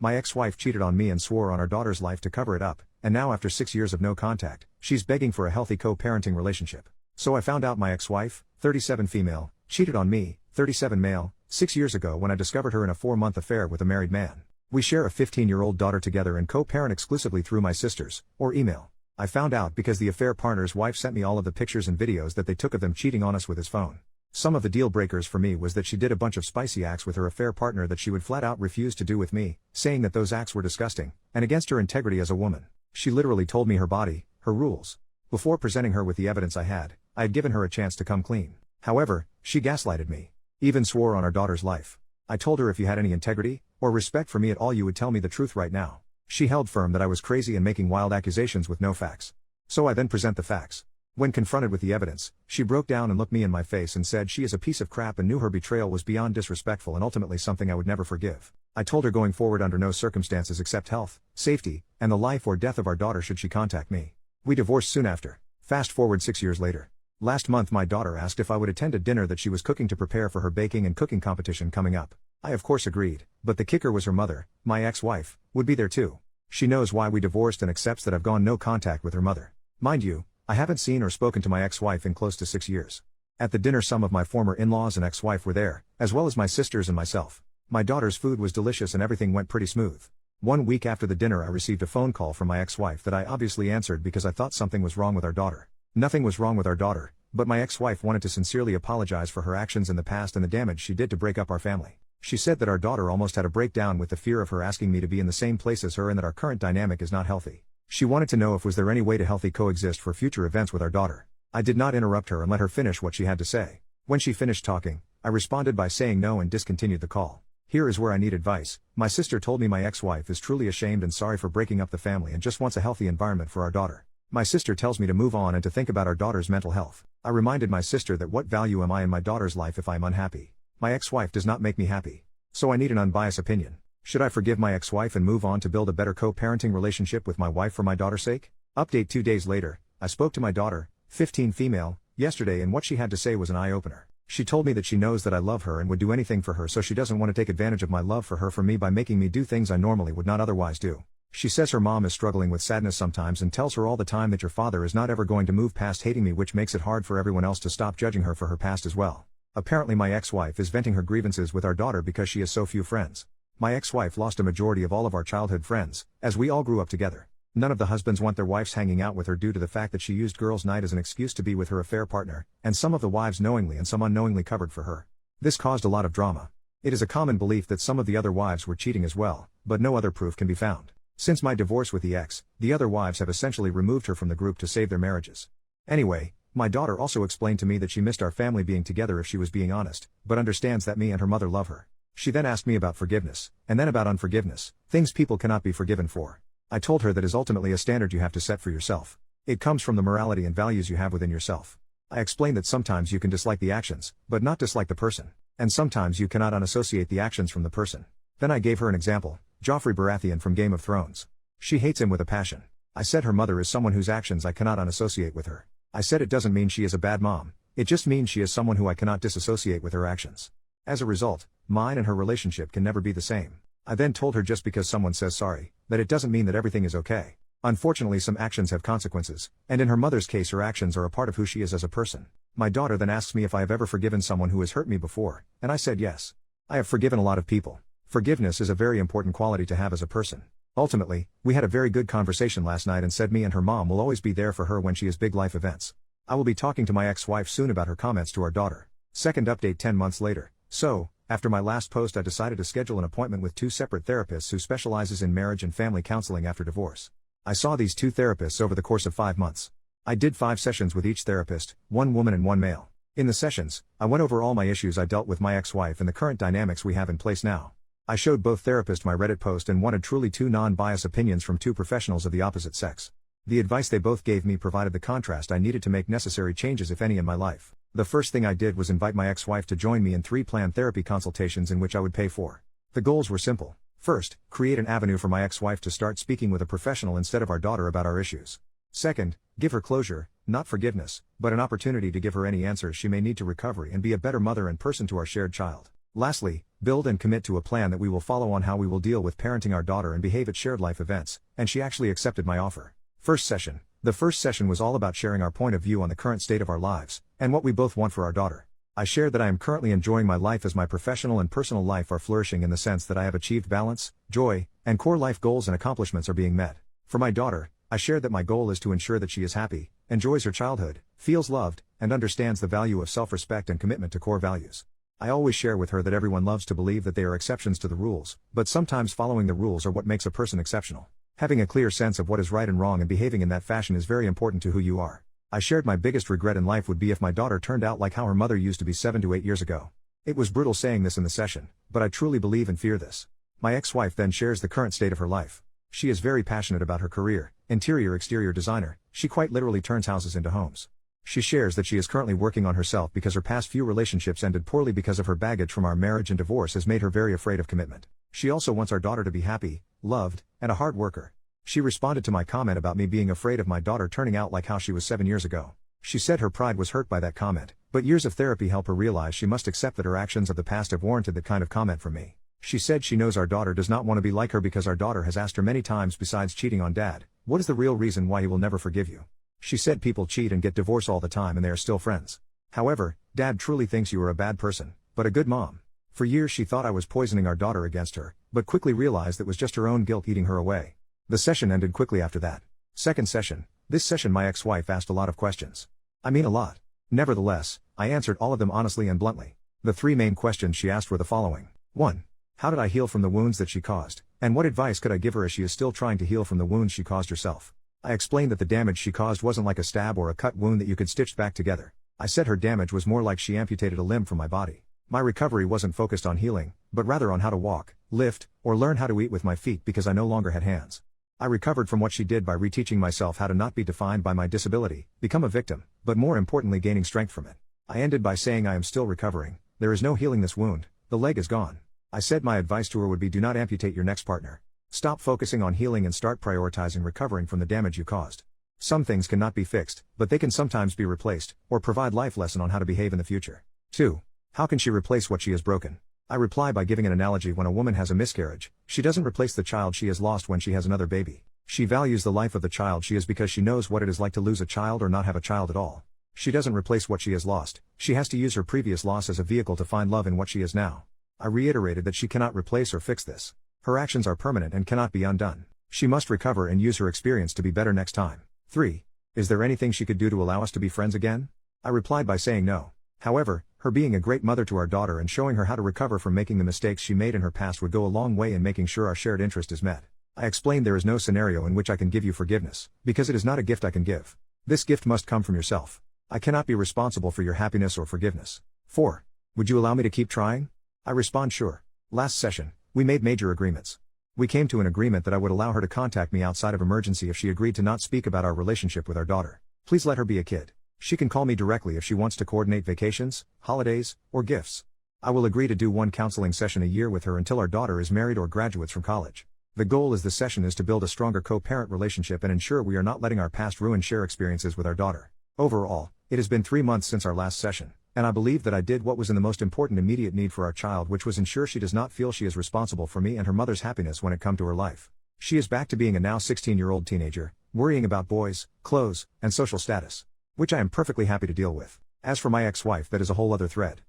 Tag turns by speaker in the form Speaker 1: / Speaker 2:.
Speaker 1: My ex-wife cheated on me and swore on our daughter's life to cover it up, and now after 6 years of no contact, she's begging for a healthy co-parenting relationship. So I found out my ex-wife, 37 female, cheated on me, 37 male, 6 years ago when I discovered her in a 4-month affair with a married man. We share a 15-year-old daughter together and co-parent exclusively through my sisters, or email. I found out because the affair partner's wife sent me all of the pictures and videos that they took of them cheating on us with his phone. Some of the deal breakers for me was that she did a bunch of spicy acts with her affair partner that she would flat out refuse to do with me, saying that those acts were disgusting, and against her integrity as a woman. She literally told me her body, her rules. Before presenting her with the evidence I had given her a chance to come clean. However, she gaslighted me. Even swore on our daughter's life. I told her if you had any integrity, or respect for me at all you would tell me the truth right now. She held firm that I was crazy and making wild accusations with no facts. So I then present the facts. When confronted with the evidence, she broke down and looked me in my face and said she is a piece of crap and knew her betrayal was beyond disrespectful and ultimately something I would never forgive. I told her going forward under no circumstances except health, safety, and the life or death of our daughter should she contact me. We divorced soon after. Fast forward 6 years later. Last month my daughter asked if I would attend a dinner that she was cooking to prepare for her baking and cooking competition coming up. I of course agreed, but the kicker was her mother, my ex-wife, would be there too. She knows why we divorced and accepts that I've gone no contact with her mother. Mind you, I haven't seen or spoken to my ex-wife in close to 6 years. At the dinner some of my former in-laws and ex-wife were there, as well as my sisters and myself. My daughter's food was delicious and everything went pretty smooth. 1 week after the dinner I received a phone call from my ex-wife that I obviously answered because I thought something was wrong with our daughter. Nothing was wrong with our daughter, but my ex-wife wanted to sincerely apologize for her actions in the past and the damage she did to break up our family. She said that our daughter almost had a breakdown with the fear of her asking me to be in the same place as her and that our current dynamic is not healthy. She wanted to know if was there any way to healthy coexist for future events with our daughter. I did not interrupt her and let her finish what she had to say. When she finished talking, I responded by saying no and discontinued the call. Here is where I need advice. My sister told me my ex-wife is truly ashamed and sorry for breaking up the family and just wants a healthy environment for our daughter. My sister tells me to move on and to think about our daughter's mental health. I reminded my sister that what value am I in my daughter's life if I am unhappy? My ex-wife does not make me happy. So I need an unbiased opinion. Should I forgive my ex-wife and move on to build a better co-parenting relationship with my wife for my daughter's sake? Update 2 days later, I spoke to my daughter, 15 female, yesterday and what she had to say was an eye-opener. She told me that she knows that I love her and would do anything for her so she doesn't want to take advantage of my love for her for me by making me do things I normally would not otherwise do. She says her mom is struggling with sadness sometimes and tells her all the time that your father is not ever going to move past hating me, which makes it hard for everyone else to stop judging her for her past as well. Apparently my ex-wife is venting her grievances with our daughter because she has so few friends. My ex-wife lost a majority of all of our childhood friends, as we all grew up together. None of the husbands want their wives hanging out with her due to the fact that she used girls' night as an excuse to be with her affair partner, and some of the wives knowingly and some unknowingly covered for her. This caused a lot of drama. It is a common belief that some of the other wives were cheating as well, but no other proof can be found. Since my divorce with the ex, the other wives have essentially removed her from the group to save their marriages. Anyway, my daughter also explained to me that she missed our family being together if she was being honest, but understands that me and her mother love her. She then asked me about forgiveness, and then about unforgiveness, things people cannot be forgiven for. I told her that is ultimately a standard you have to set for yourself. It comes from the morality and values you have within yourself. I explained that sometimes you can dislike the actions, but not dislike the person, and sometimes you cannot unassociate the actions from the person. Then I gave her an example, Joffrey Baratheon from Game of Thrones. She hates him with a passion. I said her mother is someone whose actions I cannot unassociate with her. I said it doesn't mean she is a bad mom, it just means she is someone who I cannot disassociate with her actions. As a result, mine and her relationship can never be the same. I then told her just because someone says sorry, that it doesn't mean that everything is okay. Unfortunately some actions have consequences, and in her mother's case her actions are a part of who she is as a person. My daughter then asks me if I have ever forgiven someone who has hurt me before, and I said yes. I have forgiven a lot of people. Forgiveness is a very important quality to have as a person. Ultimately, we had a very good conversation last night and said me and her mom will always be there for her when she has big life events. I will be talking to my ex-wife soon about her comments to our daughter. Second update 10 months later. So, after my last post I decided to schedule an appointment with 2 separate therapists who specializes in marriage and family counseling after divorce. I saw these 2 therapists over the course of 5 months. I did 5 sessions with each therapist, 1 woman and 1 male. In the sessions, I went over all my issues I dealt with my ex-wife and the current dynamics we have in place now. I showed both therapists my Reddit post and wanted truly 2 non-biased opinions from 2 professionals of the opposite sex. The advice they both gave me provided the contrast I needed to make necessary changes if any in my life. The first thing I did was invite my ex-wife to join me in 3 planned therapy consultations in which I would pay for. The goals were simple. First, create an avenue for my ex-wife to start speaking with a professional instead of our daughter about our issues. Second, give her closure, not forgiveness, but an opportunity to give her any answers she may need to recovery and be a better mother and person to our shared child. Lastly, build and commit to a plan that we will follow on how we will deal with parenting our daughter and behave at shared life events, and she actually accepted my offer. First session. The first session was all about sharing our point of view on the current state of our lives, and what we both want for our daughter. I shared that I am currently enjoying my life as my professional and personal life are flourishing in the sense that I have achieved balance, joy, and core life goals and accomplishments are being met. For my daughter, I shared that my goal is to ensure that she is happy, enjoys her childhood, feels loved, and understands the value of self-respect and commitment to core values. I always share with her that everyone loves to believe that they are exceptions to the rules, but sometimes following the rules are what makes a person exceptional. Having a clear sense of what is right and wrong and behaving in that fashion is very important to who you are. I shared my biggest regret in life would be if my daughter turned out like how her mother used to be 7 to 8 years ago. It was brutal saying this in the session, but I truly believe and fear this. My ex-wife then shares the current state of her life. She is very passionate about her career, interior-exterior designer. She quite literally turns houses into homes. She shares that she is currently working on herself because her past few relationships ended poorly because of her baggage from our marriage, and divorce has made her very afraid of commitment. She also wants our daughter to be happy, loved, and a hard worker. She responded to my comment about me being afraid of my daughter turning out like how she was 7 years ago. She said her pride was hurt by that comment, but years of therapy help her realize she must accept that her actions of the past have warranted that kind of comment from me. She said she knows our daughter does not want to be like her because our daughter has asked her many times, besides cheating on dad, what is the real reason why he will never forgive you? She said people cheat and get divorced all the time and they are still friends. However, dad truly thinks you are a bad person, but a good mom. For years she thought I was poisoning our daughter against her, but quickly realized that was just her own guilt eating her away. The session ended quickly after that. Second session. This session my ex-wife asked a lot of questions. I mean a lot. Nevertheless, I answered all of them honestly and bluntly. The 3 main questions she asked were the following. 1. How did I heal from the wounds that she caused, and what advice could I give her as she is still trying to heal from the wounds she caused herself? I explained that the damage she caused wasn't like a stab or a cut wound that you could stitch back together. I said her damage was more like she amputated a limb from my body. My recovery wasn't focused on healing, but rather on how to walk, lift, or learn how to eat with my feet because I no longer had hands. I recovered from what she did by reteaching myself how to not be defined by my disability, become a victim, but more importantly gaining strength from it. I ended by saying I am still recovering, there is no healing this wound, the leg is gone. I said my advice to her would be do not amputate your next partner. Stop focusing on healing and start prioritizing recovering from the damage you caused. Some things cannot be fixed, but they can sometimes be replaced, or provide life lesson on how to behave in the future. 2. How can she replace what she has broken? I reply by giving an analogy. When a woman has a miscarriage, she doesn't replace the child she has lost when she has another baby. She values the life of the child she is because she knows what it is like to lose a child or not have a child at all. She doesn't replace what she has lost, she has to use her previous loss as a vehicle to find love in what she is now. I reiterated that she cannot replace or fix this. Her actions are permanent and cannot be undone. She must recover and use her experience to be better next time. 3. Is there anything she could do to allow us to be friends again? I replied by saying no. However, her being a great mother to our daughter and showing her how to recover from making the mistakes she made in her past would go a long way in making sure our shared interest is met. I explained there is no scenario in which I can give you forgiveness, because it is not a gift I can give. This gift must come from yourself. I cannot be responsible for your happiness or forgiveness. 4. Would you allow me to keep trying? I respond sure. Last session, we made major agreements. We came to an agreement that I would allow her to contact me outside of emergency if she agreed to not speak about our relationship with our daughter. Please let her be a kid. She can call me directly if she wants to coordinate vacations, holidays, or gifts. I will agree to do 1 counseling session a year with her until our daughter is married or graduates from college. The goal is the session is to build a stronger co-parent relationship and ensure we are not letting our past ruin share experiences with our daughter. Overall, it has been 3 months since our last session, and I believe that I did what was in the most important immediate need for our child, which was ensure she does not feel she is responsible for me and her mother's happiness when it comes to her life. She is back to being a now 16-year-old teenager, worrying about boys, clothes, and social status, which I am perfectly happy to deal with. As for my ex-wife, that is a whole other thread.